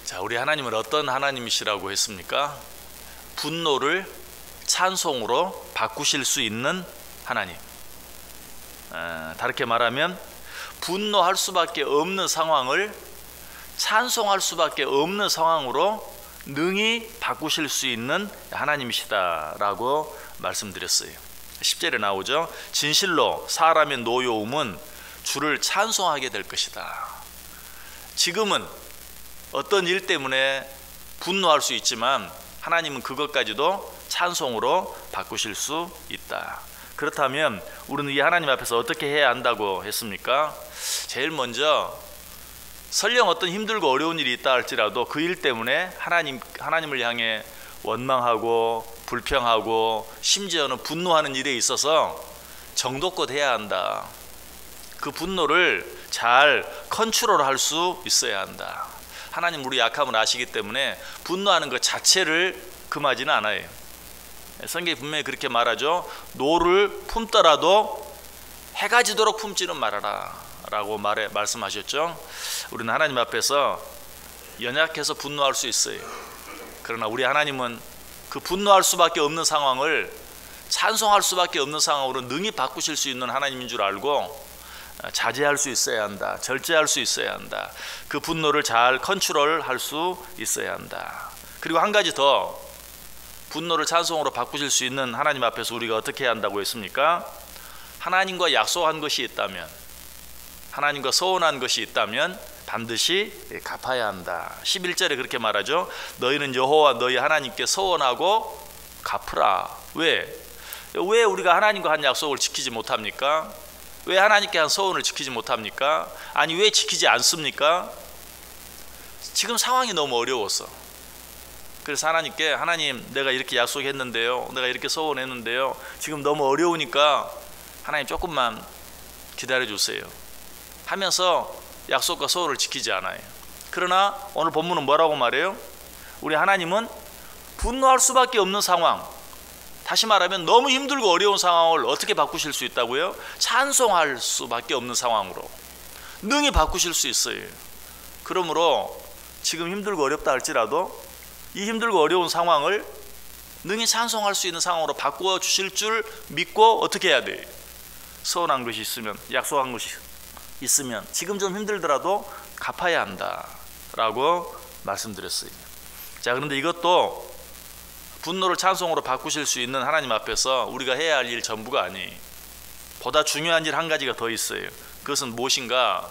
자, 우리 하나님은 어떤 하나님이시라고 했습니까? 분노를 찬송으로 바꾸실 수 있는 하나님. 다르게 말하면 분노할 수밖에 없는 상황을 찬송할 수밖에 없는 상황으로 능히 바꾸실 수 있는 하나님이시다라고 말씀드렸어요. 10절에 나오죠. 진실로 사람의 노여움은 주를 찬송하게 될 것이다. 지금은 어떤 일 때문에 분노할 수 있지만 하나님은 그것까지도 찬송으로 바꾸실 수 있다. 그렇다면 우리는 이 하나님 앞에서 어떻게 해야 한다고 했습니까? 제일 먼저 설령 어떤 힘들고 어려운 일이 있다 할지라도 그 일 때문에 하나님을 향해 원망하고 불평하고 심지어는 분노하는 일에 있어서 정도껏 해야 한다. 그 분노를 잘 컨트롤할 수 있어야 한다. 하나님 우리 약함을 아시기 때문에 분노하는 것 자체를 금하지는 않아요. 성경이 분명히 그렇게 말하죠. 노를 품더라도 해가 지도록 품지는 말아라 라고 말씀하셨죠. 우리는 하나님 앞에서 연약해서 분노할 수 있어요. 그러나 우리 하나님은 그 분노할 수밖에 없는 상황을 찬송할 수밖에 없는 상황으로 능히 바꾸실 수 있는 하나님인 줄 알고 자제할 수 있어야 한다. 절제할 수 있어야 한다. 그 분노를 잘 컨트롤할 수 있어야 한다. 그리고 한 가지 더, 분노를 찬송으로 바꾸실 수 있는 하나님 앞에서 우리가 어떻게 해야 한다고 했습니까? 하나님과 약속한 것이 있다면, 하나님과 서원한 것이 있다면 반드시 갚아야 한다. 11절에 그렇게 말하죠. 너희는 여호와 너희 하나님께 서원하고 갚으라. 왜 우리가 하나님과 한 약속을 지키지 못합니까? 왜 하나님께 한 서원을 지키지 못합니까? 아니 왜 지키지 않습니까? 지금 상황이 너무 어려워서. 그래서 하나님께, 하나님 내가 이렇게 약속했는데요, 내가 이렇게 서원했는데요, 지금 너무 어려우니까 하나님 조금만 기다려 주세요 하면서 약속과 서원을 지키지 않아요. 그러나 오늘 본문은 뭐라고 말해요? 우리 하나님은 분노할 수밖에 없는 상황, 다시 말하면 너무 힘들고 어려운 상황을 어떻게 바꾸실 수 있다고요? 찬송할 수밖에 없는 상황으로 능히 바꾸실 수 있어요. 그러므로 지금 힘들고 어렵다 할지라도 이 힘들고 어려운 상황을 능히 찬송할 수 있는 상황으로 바꾸어 주실 줄 믿고 어떻게 해야 돼요? 서원한 것이 있으면, 약속한 것이 있으면 지금 좀 힘들더라도 갚아야 한다 라고 말씀드렸어요. 자, 그런데 이것도 분노를 찬송으로 바꾸실 수 있는 하나님 앞에서 우리가 해야 할 일 전부가 아니에요. 보다 중요한 일 한 가지가 더 있어요. 그것은 무엇인가?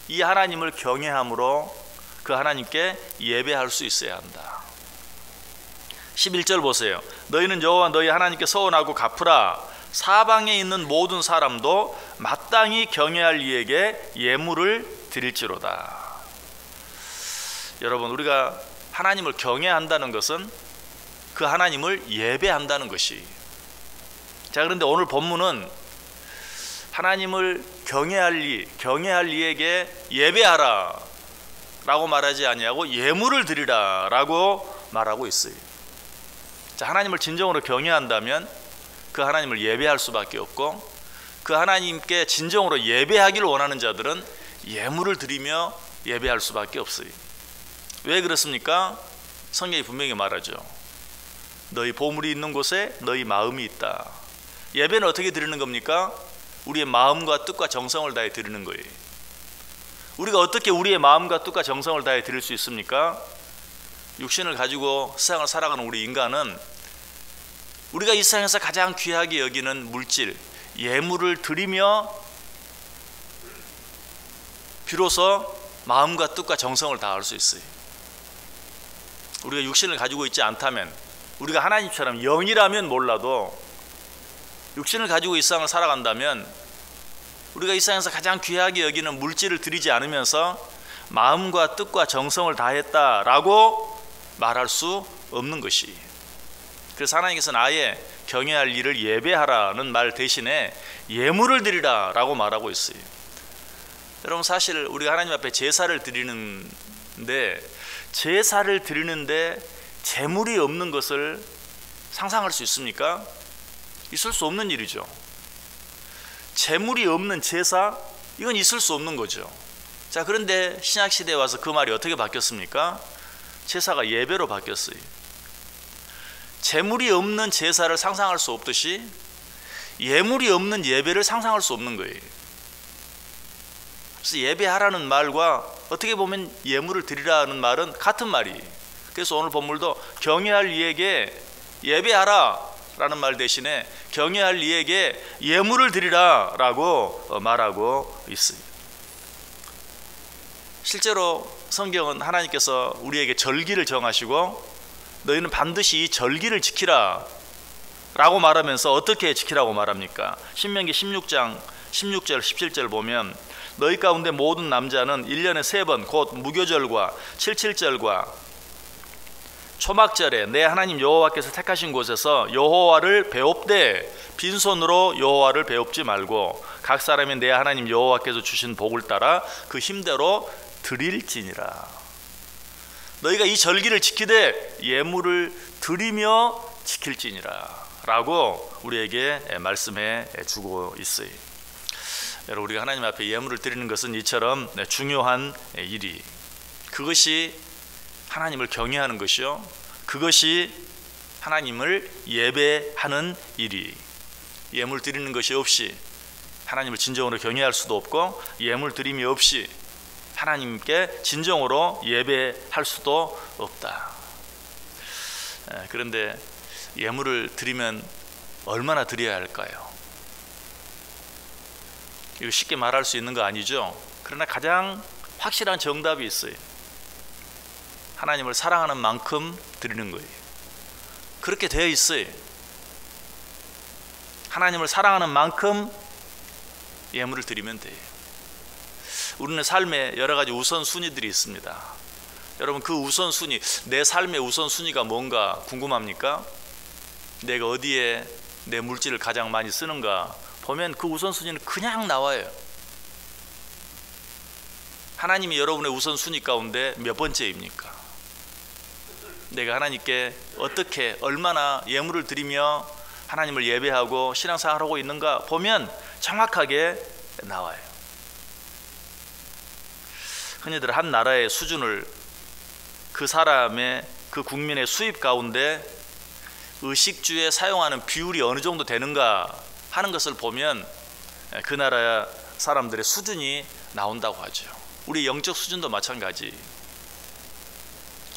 이 하나님을 경외함으로 그 하나님께 예배할 수 있어야 한다. 11절 보세요. 너희는 여호와 너희 하나님께 서원하고 갚으라. 사방에 있는 모든 사람도 마땅히 경외할 이에게 예물을 드릴지로다. 여러분, 우리가 하나님을 경외한다는 것은 그 하나님을 예배한다는 것이. 자, 그런데 오늘 본문은 하나님을 경외할 이에게 예배하라 라고 말하지 아니하고 예물을 드리라 라고 말하고 있어요. 자, 하나님을 진정으로 경외한다면 그 하나님을 예배할 수밖에 없고, 그 하나님께 진정으로 예배하기를 원하는 자들은 예물을 드리며 예배할 수밖에 없어요. 왜 그렇습니까? 성경이 분명히 말하죠. 너희 보물이 있는 곳에 너희 마음이 있다. 예배는 어떻게 드리는 겁니까? 우리의 마음과 뜻과 정성을 다해 드리는 거예요. 우리가 어떻게 우리의 마음과 뜻과 정성을 다해 드릴 수 있습니까? 육신을 가지고 세상을 살아가는 우리 인간은 우리가 이 세상에서 가장 귀하게 여기는 물질, 예물을 드리며 비로소 마음과 뜻과 정성을 다할 수 있어요. 우리가 육신을 가지고 있지 않다면, 우리가 하나님처럼 영이라면 몰라도 육신을 가지고 이 세상을 살아간다면 우리가 이 세상에서 가장 귀하게 여기는 물질을 드리지 않으면서 마음과 뜻과 정성을 다했다라고 말할 수 없는 것이. 그래서 하나님께서는 아예 경외할 일을 예배하라는 말 대신에 예물을 드리라 라고 말하고 있어요. 여러분, 사실 우리가 하나님 앞에 제사를 드리는데, 제사를 드리는데 제물이 없는 것을 상상할 수 있습니까? 있을 수 없는 일이죠. 제물이 없는 제사, 이건 있을 수 없는 거죠. 자, 그런데 신약시대에 와서 그 말이 어떻게 바뀌었습니까? 제사가 예배로 바뀌었어요. 제물이 없는 제사를 상상할 수 없듯이 예물이 없는 예배를 상상할 수 없는 거예요. 그래서 예배하라는 말과 어떻게 보면 예물을 드리라는 말은 같은 말이에요. 그래서 오늘 본문도 경외할 이에게 예배하라 라는 말 대신에 경외할 이에게 예물을 드리라 라고 말하고 있어요. 실제로 성경은 하나님께서 우리에게 절기를 정하시고 너희는 반드시 이 절기를 지키라 라고 말하면서 어떻게 지키라고 말합니까? 신명기 16장 16절 17절 보면 너희 가운데 모든 남자는 1년에 3번 곧 무교절과 77절과 초막절에 내 하나님 여호와께서 택하신 곳에서 여호와를 배웁되 빈손으로 여호와를 배웁지 말고 각 사람이 내 하나님 여호와께서 주신 복을 따라 그 힘대로 드릴지니라. 너희가 이 절기를 지키되 예물을 드리며 지킬지니라 라고 우리에게 말씀해 주고 있어요. 여러분, 우리가 하나님 앞에 예물을 드리는 것은 이처럼 중요한 일이, 그것이 하나님을 경외하는 것이요, 그것이 하나님을 예배하는 일이, 예물 드리는 것이 없이 하나님을 진정으로 경외할 수도 없고 예물 드림이 없이 하나님께 진정으로 예배할 수도 없다. 그런데 예물을 드리면 얼마나 드려야 할까요? 이거 쉽게 말할 수 있는 거 아니죠? 그러나 가장 확실한 정답이 있어요. 하나님을 사랑하는 만큼 드리는 거예요. 그렇게 되어 있어요. 하나님을 사랑하는 만큼 예물을 드리면 돼요. 우리는 삶에 여러 가지 우선순위들이 있습니다. 여러분, 그 우선순위, 내 삶의 우선순위가 뭔가 궁금합니까? 내가 어디에 내 물질을 가장 많이 쓰는가 보면 그 우선순위는 그냥 나와요. 하나님이 여러분의 우선순위 가운데 몇 번째입니까? 내가 하나님께 어떻게 얼마나 예물을 드리며 하나님을 예배하고 신앙생활을 하고 있는가 보면 정확하게 나와요. 흔히들 한 나라의 수준을 그 사람의 그 국민의 수입 가운데 의식주에 사용하는 비율이 어느 정도 되는가 하는 것을 보면 그 나라 사람들의 수준이 나온다고 하죠. 우리 영적 수준도 마찬가지.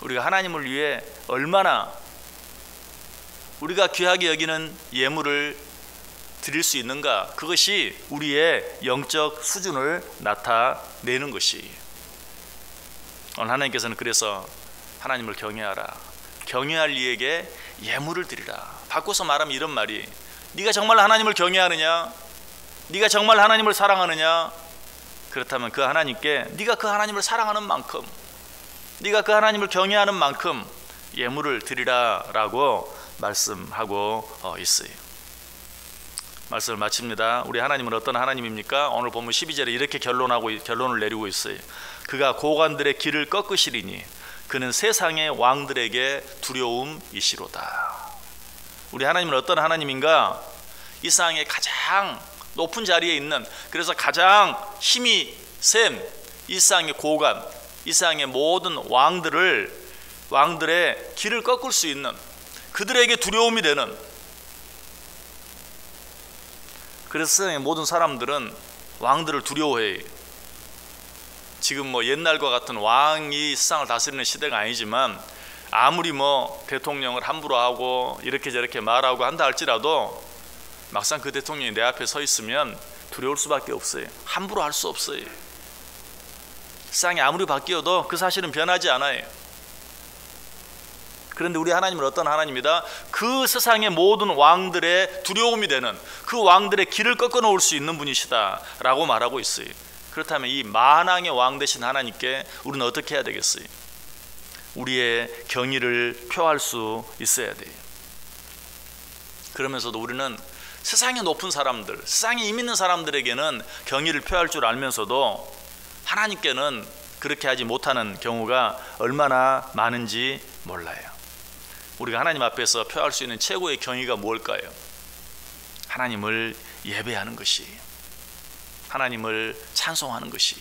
우리가 하나님을 위해 얼마나 우리가 귀하게 여기는 예물을 드릴 수 있는가, 그것이 우리의 영적 수준을 나타내는 것이. 오늘 하나님께서는 그래서 하나님을 경외하라, 경외할 이에게 예물을 드리라. 바꿔서 말하면 이런 말이, 네가 정말 하나님을 경외하느냐, 네가 정말 하나님을 사랑하느냐, 그렇다면 그 하나님께 네가 그 하나님을 사랑하는 만큼, 네가 그 하나님을 경외하는 만큼 예물을 드리라 라고 말씀하고 있어요. 말씀을 마칩니다. 우리 하나님은 어떤 하나님입니까? 오늘 본문 12절에 이렇게 결론을 내리고 있어요. 그가 고관들의 길을 꺾으시리니 그는 세상의 왕들에게 두려움이시로다. 우리 하나님은 어떤 하나님인가? 이 세상의 가장 높은 자리에 있는, 그래서 가장 힘이 센 이 세상의 고관, 이 세상의 모든 왕들의 길을 꺾을 수 있는, 그들에게 두려움이 되는, 그래서 세상의 모든 사람들은 왕들을 두려워해요. 지금 뭐 옛날과 같은 왕이 세상을 다스리는 시대가 아니지만 아무리 뭐 대통령을 함부로 하고 이렇게 저렇게 말하고 한다 할지라도 막상 그 대통령이 내 앞에 서 있으면 두려울 수밖에 없어요. 함부로 할 수 없어요. 세상이 아무리 바뀌어도 그 사실은 변하지 않아요. 그런데 우리 하나님은 어떤 하나님이다? 그 세상의 모든 왕들의 두려움이 되는, 그 왕들의 길을 꺾어 놓을 수 있는 분이시다 라고 말하고 있어요. 그렇다면 이 만왕의 왕 되신 하나님께 우리는 어떻게 해야 되겠어요? 우리의 경의를 표할 수 있어야 돼요. 그러면서도 우리는 세상에 높은 사람들, 세상에 힘 있는 사람들에게는 경의를 표할 줄 알면서도 하나님께는 그렇게 하지 못하는 경우가 얼마나 많은지 몰라요. 우리가 하나님 앞에서 표할 수 있는 최고의 경의가 무엇일까요? 하나님을 예배하는 것이, 하나님을 찬송하는 것이,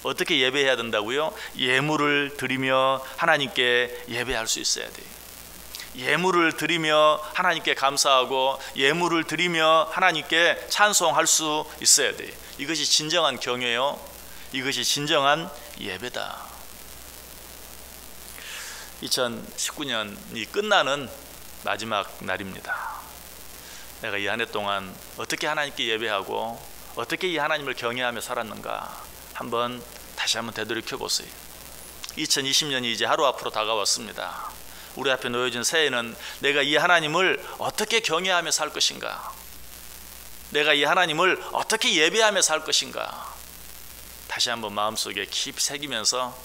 어떻게 예배해야 된다고요? 예물을 드리며 하나님께 예배할 수 있어야 돼요. 예물을 드리며 하나님께 감사하고 예물을 드리며 하나님께 찬송할 수 있어야 돼요. 이것이 진정한 경외요. 이것이 진정한 예배다. 2019년이 끝나는 마지막 날입니다. 내가 이 한 해 동안 어떻게 하나님께 예배하고 어떻게 이 하나님을 경외하며 살았는가 다시 한번 되돌이켜 보세요. 2020년이 이제 하루 앞으로 다가왔습니다. 우리 앞에 놓여진 새해는 내가 이 하나님을 어떻게 경외하며 살 것인가, 내가 이 하나님을 어떻게 예배하며 살 것인가 다시 한번 마음속에 깊이 새기면서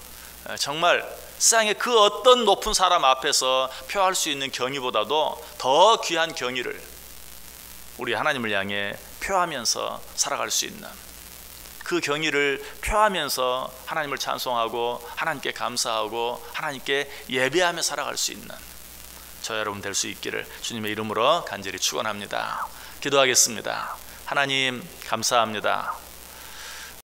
정말 세상의 그 어떤 높은 사람 앞에서 표할 수 있는 경의보다도 더 귀한 경의를 우리 하나님을 향해 표하면서 살아갈 수 있는, 그 경의를 표하면서 하나님을 찬송하고 하나님께 감사하고 하나님께 예배하며 살아갈 수 있는 저 여러분 될 수 있기를 주님의 이름으로 간절히 축원합니다. 기도하겠습니다. 하나님 감사합니다.